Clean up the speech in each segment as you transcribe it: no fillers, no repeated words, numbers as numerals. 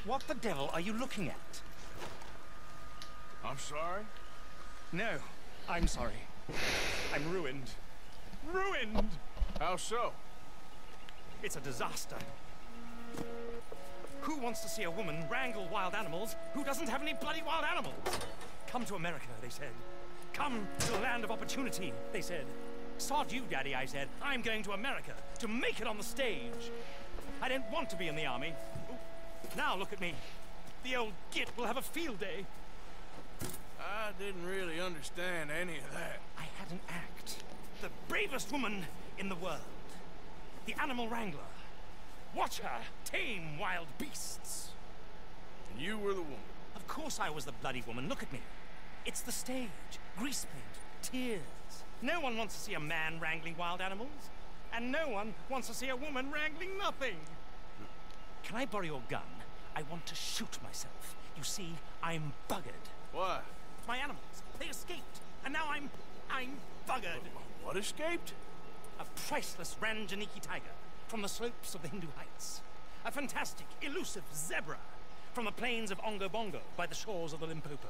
What the devil are you looking at? I'm sorry? No, I'm sorry. I'm ruined. Ruined! How so? It's a disaster. Who wants to see a woman wrangle wild animals who doesn't have any bloody wild animals? Come to America, they said. Come to the land of opportunity, they said. Sod you, Daddy, I said. I'm going to America to make it on the stage. I don't want to be in the army. Now look at me. The old git will have a field day. I didn't really understand any of that. I had an act. The bravest woman in the world. The animal wrangler. Watch her tame wild beasts. And you were the woman. Of course I was the bloody woman. Look at me. It's the stage. Grease paint. Tears. No one wants to see a man wrangling wild animals. And no one wants to see a woman wrangling nothing. Can I borrow your gun? I want to shoot myself. You see, I'm buggered. Why? My animals. They escaped. And now I'm buggered. What escaped? A priceless Ranjaniki tiger from the slopes of the Hindu Heights. A fantastic, elusive zebra from the plains of Ongo Bongo by the shores of the Limpopo.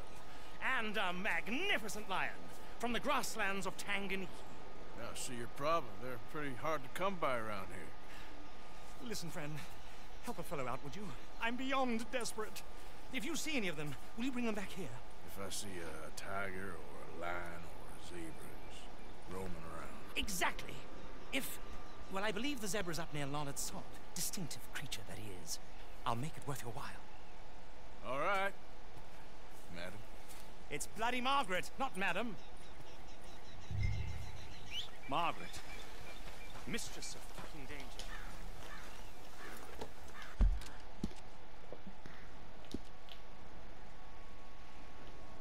And a magnificent lion from the grasslands of Tanganyika. Now, see your problem. They're pretty hard to come by around here. Listen, friend. Help a fellow out, would you? I'm beyond desperate. If you see any of them, will you bring them back here? If I see a tiger or a lion or a zebra just roaming around. Exactly. If... well, I believe the zebra's up near Larned Sod. Distinctive creature that he is. I'll make it worth your while. All right, madam. It's bloody Margaret, not madam. Margaret. Mistress of fucking danger.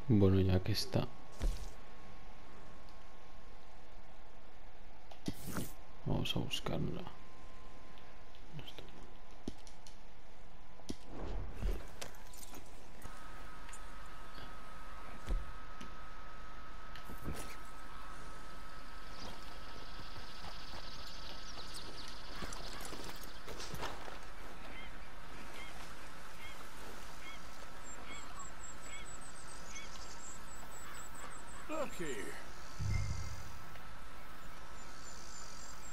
Bueno, ya que está. Vamos a buscarla. No está. Look here.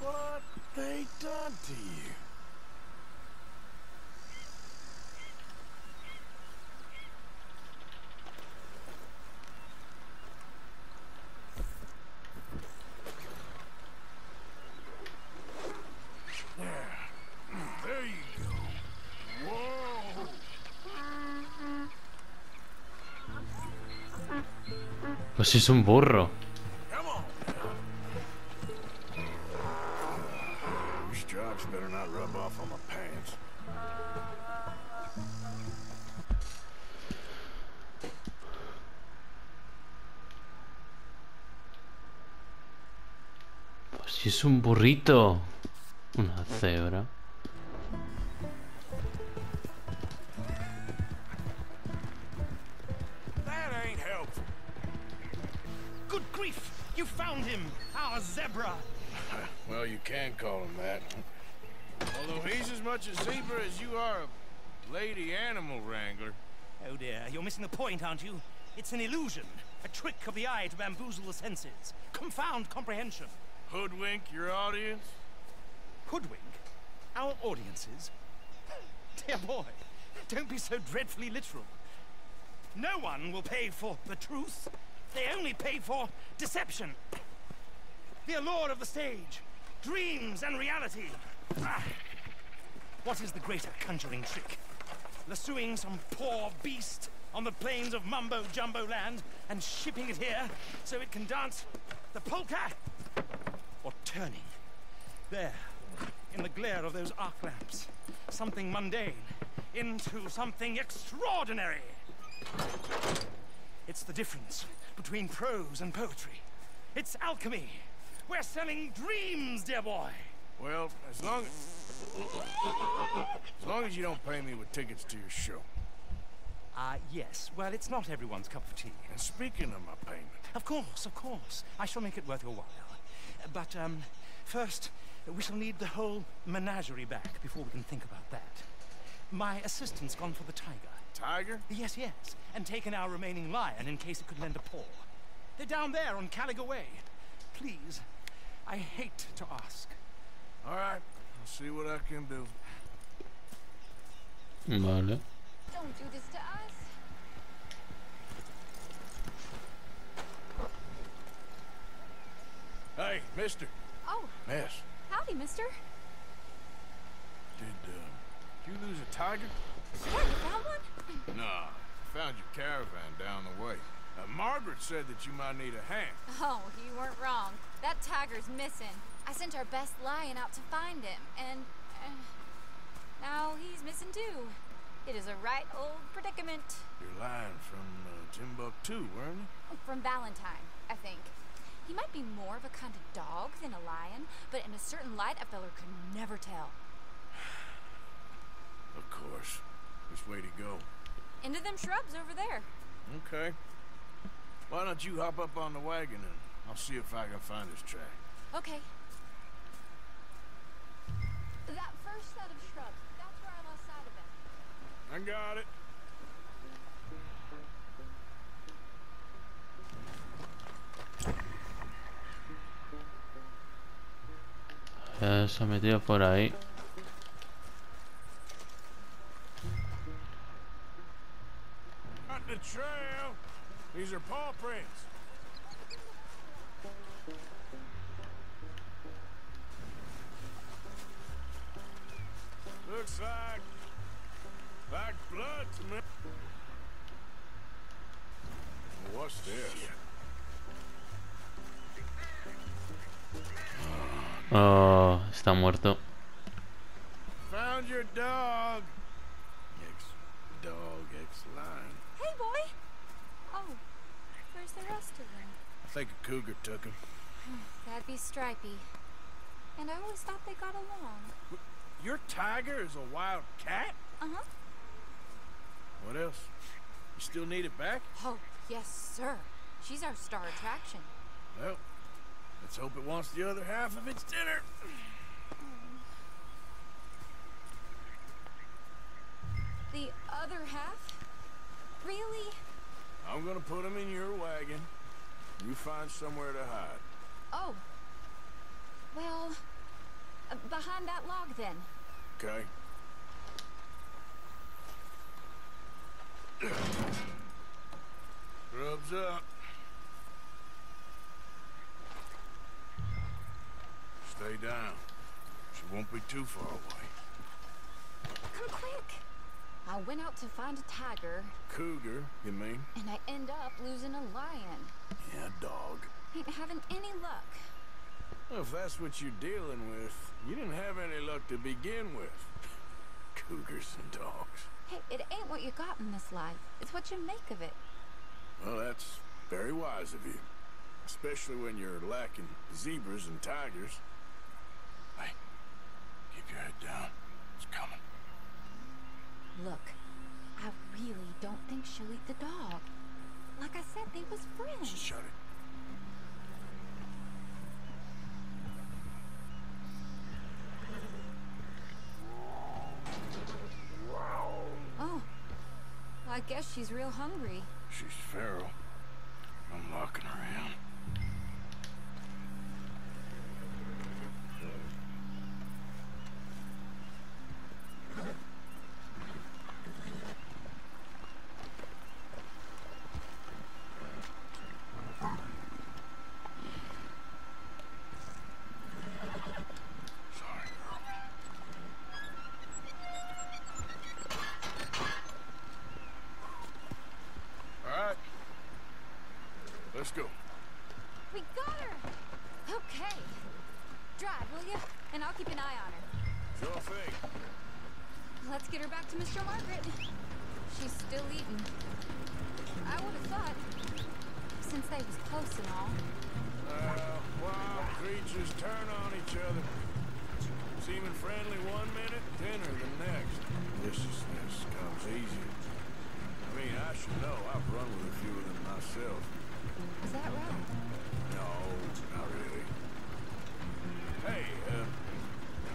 What they done to you? There you go. Whoa! Pues es un burro. Come on now. These stripes better not rub off on my pants. Pues si es un burrito. Una cebra. That ain't helpful. Good grief! You found him! Our zebra! Well, you can call him that. Although he's as much a zebra as you are a lady animal wrangler. Oh dear, you're missing the point, aren't you? It's an illusion. A trick of the eye to bamboozle the senses. Confound comprehension. Hoodwink your audience? Hoodwink? Our audiences? Dear boy, don't be so dreadfully literal. No one will pay for the truth. They only pay for deception. The allure of the stage. Dreams and reality. What is the greater conjuring trick? Lassoing some poor beast on the plains of mumbo-jumbo land and shipping it here so it can dance the polka? Or turning there in the glare of those arc lamps something mundane into something extraordinary? It's the difference between prose and poetry. It's alchemy. We're selling dreams, dear boy. Well, as long as you don't pay me with tickets to your show. Yes. Well, it's not everyone's cup of tea. And speaking of my payment... Of course. I shall make it worth your while. But, first, we shall need the whole menagerie back before we can think about that. My assistant's gone for the tiger. Tiger? Yes, yes, and taken our remaining lion in case it could lend a paw. They're down there on Caligo Way. Please, I hate to ask. All right, I'll see what I can do. Vale. Don't do this to us. Hey, mister. Oh, Miss, howdy, mister. did you lose a tiger? Sure, you found one? Nah, found your caravan down the way. Margaret said that you might need a hand. Oh, you weren't wrong. That tiger's missing. I sent our best lion out to find him, and now he's missing too. It is a right old predicament. You're lying from Timbuktu, weren't you? From Valentine, I think. He might be more of a kind of dog than a lion, but in a certain light, a feller could never tell. Of course. Which way to go? Into them shrubs over there. Okay. Why don't you hop up on the wagon and I'll see if I can find his track. Okay. That first set of shrubs, that's where I lost sight of him. I got it. Se ha metido por ahí. Got the trail. These are paw prints. Looks like blood to me. What's this? Oh, está muerto. Found your dog. Ex-dog, ex-lion. Hey, boy! Oh, where's the rest of them? I think a cougar took him. That'd be Stripey. And I always thought they got along. Your tiger is a wild cat? Uh-huh. What else? You still need it back? Oh, yes, sir. She's our star attraction. Well, let's hope it wants the other half of its dinner. The other half? Really? I'm gonna put him in your wagon. You find somewhere to hide. Oh. Well, behind that log, then. Okay. Grub's up. Stay down. She won't be too far away. Come quick. I went out to find a tiger, Cougar, you mean? and I end up losing a lion. Yeah, dog. Ain't having any luck. Well, if that's what you're dealing with, you didn't have any luck to begin with. Cougars and dogs. Hey, it ain't what you got in this life. It's what you make of it. Well, that's very wise of you. Especially when you're lacking zebras and tigers. Hey, keep your head down. It's coming. Look, I really don't think she'll eat the dog. Like I said, they was friends. Shut it. Oh, well, I guess she's real hungry. She's feral. I'm locking her in. Let's go. We got her! Okay. Drive, will you? And I'll keep an eye on her. Sure thing. Let's get her back to Mr. Margaret. She's still eating. I would have thought, since they was close and all. Wild creatures turn on each other. Seeming friendly one minute, dinner the next. Viciousness comes easy. I mean, I should know. I've run with a few of them myself. Is that right? No, not really. Hey,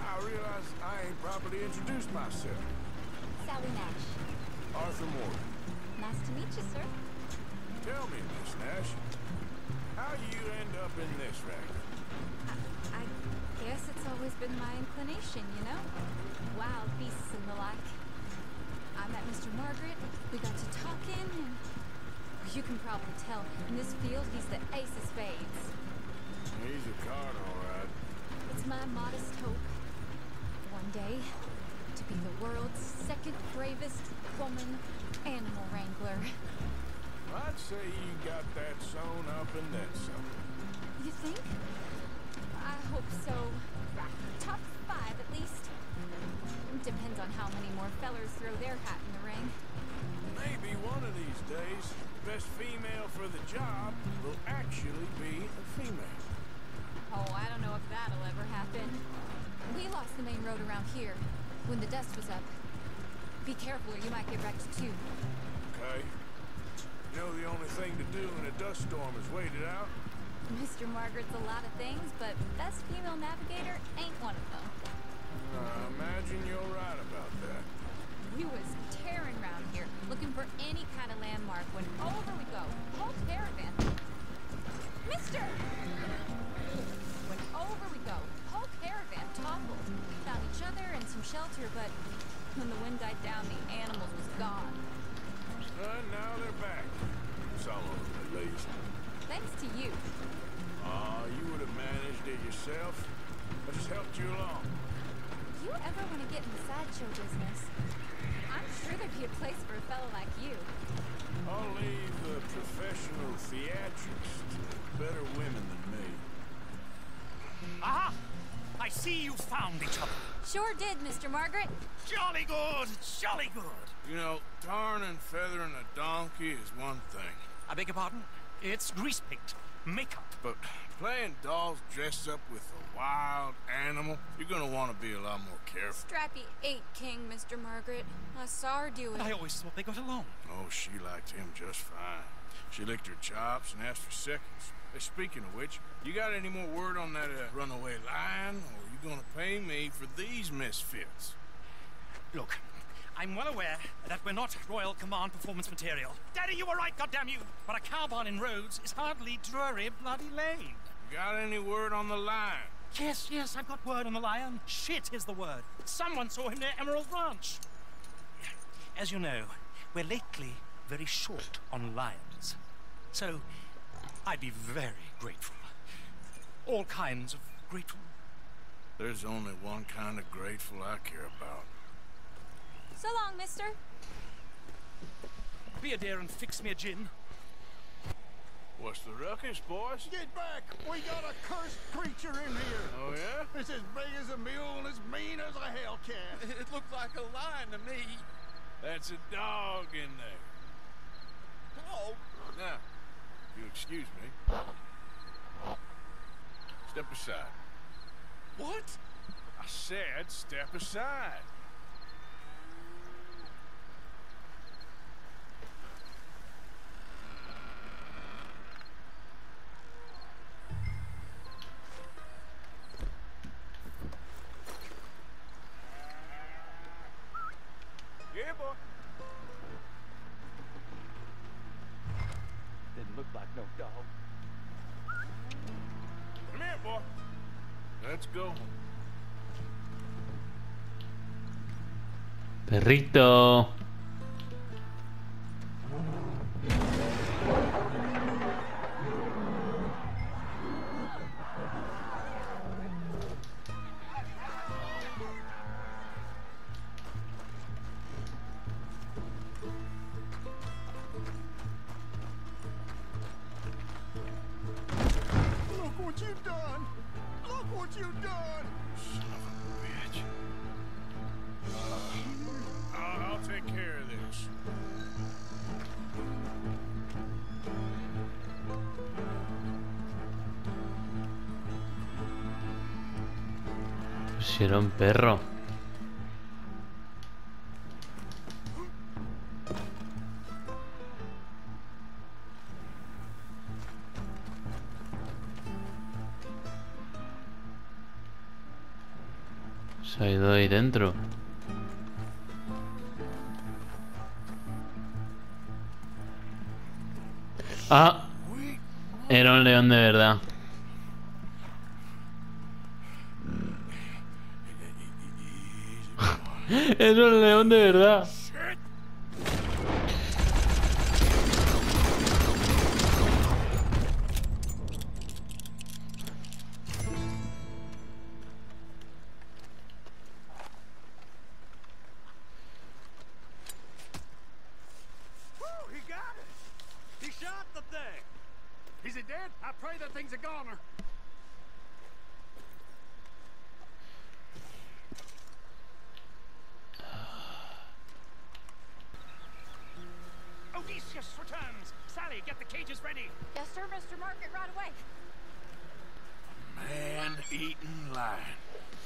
I realize I ain't properly introduced myself. Sally Nash. Arthur Morgan. Nice to meet you, sir. Tell me, Miss Nash, how you end up in this racket? I guess it's always been my inclination, you know? Wild beasts and the like. I met Mr. Margaret, we got to talking, and you can probably tell, in this field he's the ace of spades. He's a card, all right. It's my modest hope, one day, to be the world's second bravest woman animal wrangler. I'd say you got that sewn up and then some. You think? I hope so. Top 5 at least. Depends on how many more fellers throw their hat in the ring. Maybe one of these days, the best female for the job will actually be a female. Oh, I don't know if that'll ever happen. We lost the main road around here when the dust was up. Be careful or you might get wrecked too. Okay. You know the only thing to do in a dust storm is wait it out? Mr. Margaret's a lot of things, but best female navigator ain't one of them. I imagine you're right about that. We was tearing around here, looking for any kind of landmark when over we go. Whole caravan. Mister! When over we go. Whole caravan toppled. Found each other and some shelter, but when the wind died down, the animals was gone. Now they're back. Some of them, at least. Thanks to you. You would have managed it yourself. I just helped you along. If you ever want to get in the sideshow business, I'm sure there'd be a place for a fellow like you. I'll leave the professional theatrics to better women than me. Aha! I see you found each other. Sure did, Mr. Margaret. Jolly good, jolly good. You know, tarring and feathering a donkey is one thing. I beg your pardon? It's grease paint, makeup. But playing dolls dressed up with a wild animal, you're gonna want to be a lot more careful. Strappy ain't king, Mr. Margaret. I saw her do it. I always thought they got along. Oh, she liked him just fine. She licked her chops and asked for seconds. Hey, speaking of which, you got any more word on that runaway lion, or are you gonna pay me for these misfits? Look, I'm well aware that we're not Royal Command performance material. Daddy, you were right, goddammit you! But a cowbarn in Rhodes is hardly Drury Bloody Lane. You got any word on the lion? Yes, I've got word on the lion. Shit is the word. Someone saw him near Emerald Ranch. As you know, we're lately very short on lions. So, I'd be very grateful. All kinds of grateful. There's only one kind of grateful I care about. So long, mister. Be a dear and fix me a gin. What's the ruckus, boys? Get back! We got a cursed creature in here! Oh, yeah? It's as big as a mule and as mean as a hellcat. It looked like a lion to me. That's a dog in there. Oh, Now, if you excuse me. Step aside. what? I said step aside. Yeah, boy. Didn't look like no dog. Come here, boy. Let's go. Perrito. Look what you've done! Look what you've done! Son of a bitch. I'll take care of this. Pusieron perro. Se ha ido ahí dentro. Ah, era un león de verdad. Era un león de verdad. Woo, he got it! He shot the thing! Is it dead? I pray that thing's a goner. Odysseus returns. Sally, get the cages ready. Yes, sir, Mr. Market, right away. Man-eating lion.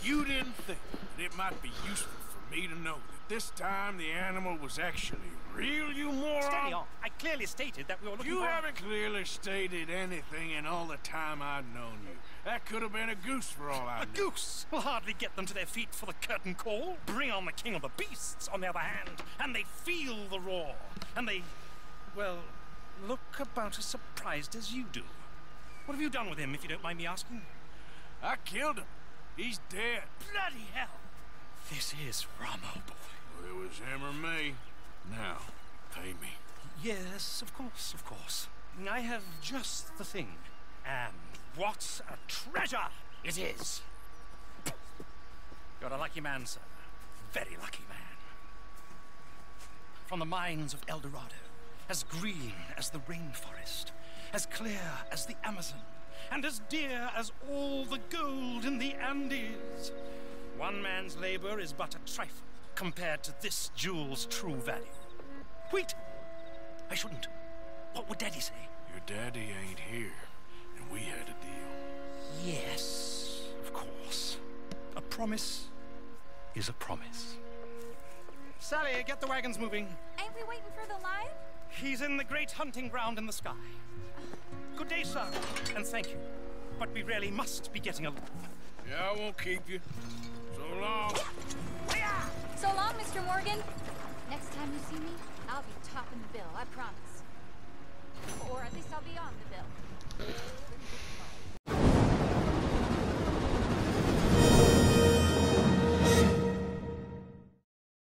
You didn't think that it might be useful for me to know that this time the animal was actually real, you moron? Steady on. I clearly stated that we were looking You for... haven't clearly stated anything in all the time I've known you. That could have been a goose for all I A knew. goose will hardly get them to their feet for the curtain call. Bring on the king of the beasts, on the other hand, and they feel the roar. And they, well, look about as surprised as you do. What have you done with him, if you don't mind me asking? I killed him. He's dead. Bloody hell! This is Ramo, boy. Well, it was him or me. Now, pay me. Yes, of course, of course. I have just the thing. And what a treasure it is! You're a lucky man, sir. Very lucky man. From the mines of El Dorado, as green as the rainforest, as clear as the Amazon, and as dear as all the gold in the Andes. One man's labor is but a trifle compared to this jewel's true value. Wait! I shouldn't. What would Daddy say? Your daddy ain't here, and we had a deal. Yes, of course. A promise is a promise. Sally, get the wagons moving. Ain't we waiting for the lion? He's in the great hunting ground in the sky. Good day, sir, and thank you. But we really must be getting along. Yeah, I won't keep you. So long. So long, Mr. Morgan. Next time you see me, I'll be topping the bill, I promise. Or at least I'll be on the bill.